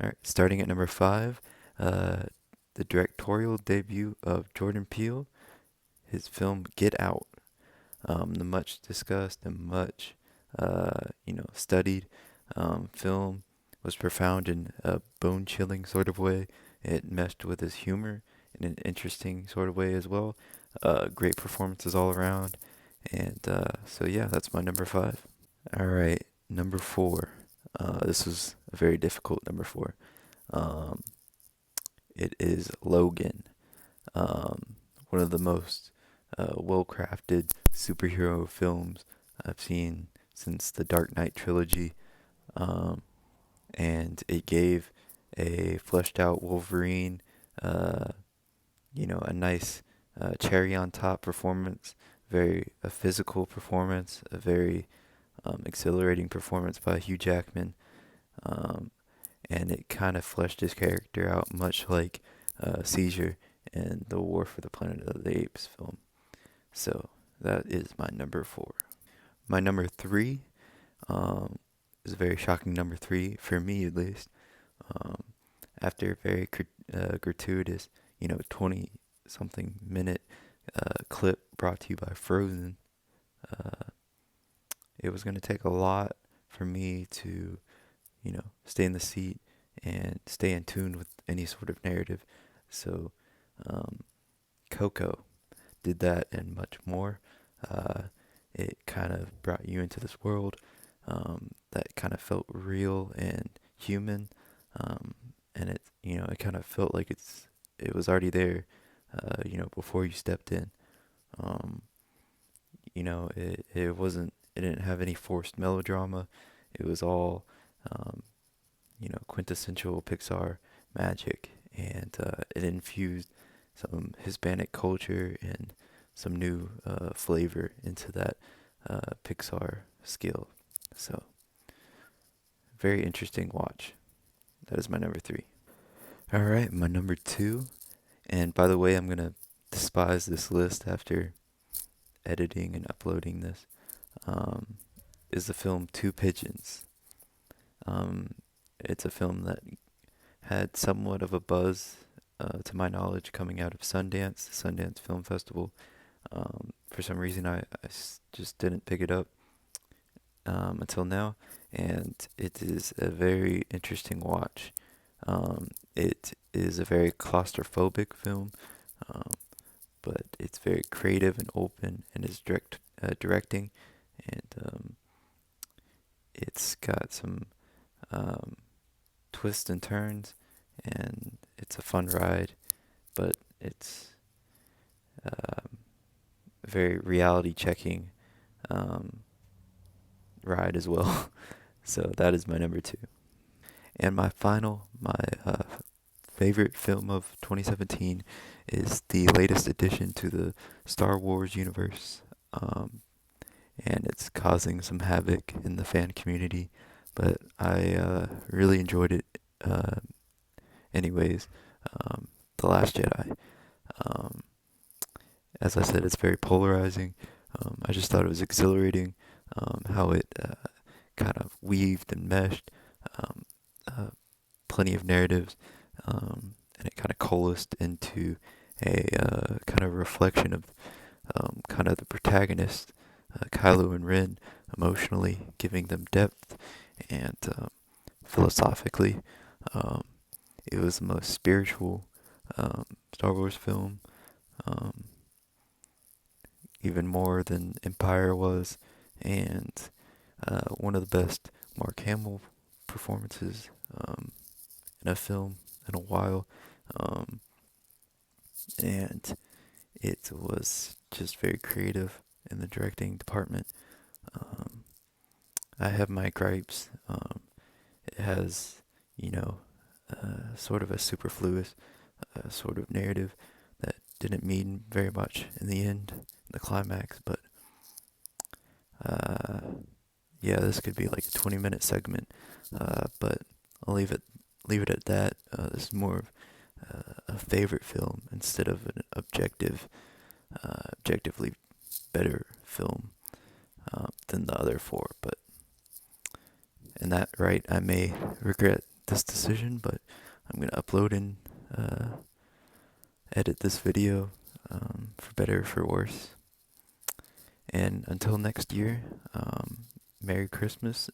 All right, starting at number five, uh, the directorial debut of Jordan Peele, his film Get Out. The much discussed and much, studied film was profound in a bone-chilling sort of way. It meshed with his humor in an interesting sort of way as well. Great performances all around. And so, yeah, that's my number five. All right, number four. This was a very difficult number four. Um, it is Logan. Um, One of the most well-crafted superhero films I've seen since the Dark Knight trilogy. Um, and it gave a fleshed out Wolverine, uh, a nice cherry on top performance, very a physical performance, a very exhilarating performance by Hugh Jackman. Um, and it kind of fleshed his character out, much like Caesar in the War for the Planet of the Apes film. So that is my number four. My number three um, is a very shocking number three for me, at least. Um, After a very gratuitous, 20 something minute clip brought to you by Frozen, uh, it was going to take a lot for me to, stay in the seat and stay in tune with any sort of narrative. So, um, Coco did that and much more. Uh, it kind of brought you into this world that kind of felt real and human, um, and it kind of felt like it was already there, before you stepped in. Um, it didn't have any forced melodrama. It was all, um, quintessential Pixar magic, and it infused some Hispanic culture and some new flavor into that Pixar skill. So, very interesting watch. That is my number three. All right, my number two. And by the way, I'm gonna despise this list after editing and uploading this. Um, is the film Two Pigeons. Um, it's a film that had somewhat of a buzz, to my knowledge, coming out of Sundance, the Sundance Film Festival. For some reason, just didn't pick it up until now, and it is a very interesting watch. It is a very claustrophobic film, um, but it's very creative and open in its directing, and it's got some um, twists and turns, and it's a fun ride, but it's um, a very reality checking um, ride as well. So that is my number two. And my favorite film of 2017 is the latest addition to the Star Wars universe. And it's causing some havoc in the fan community, but I really enjoyed it uh, anyways. The Last Jedi. Um, as I said, it's very polarizing. I just thought it was exhilarating how it kind of weaved and meshed um, uh, plenty of narratives, and it kind of coalesced into a kind of reflection of kind of the protagonist, Kylo and Ren, emotionally giving them depth and philosophically. Um, it was the most spiritual Star Wars film, um, even more than Empire was, and one of the best Mark Hamill performances in a film in a while. Um, and it was just very creative in the directing department. Um, I have my gripes. It has, you know, sort of a superfluous sort of narrative that didn't mean very much in the end, the climax. But uh, yeah, this could be like a 20-minute segment. But I'll leave it at that. This is more of a favorite film instead of an objectively better film than the other four. But in that right, I may regret this decision, but I'm gonna upload and edit this video, for better or for worse. And until next year, Merry Christmas.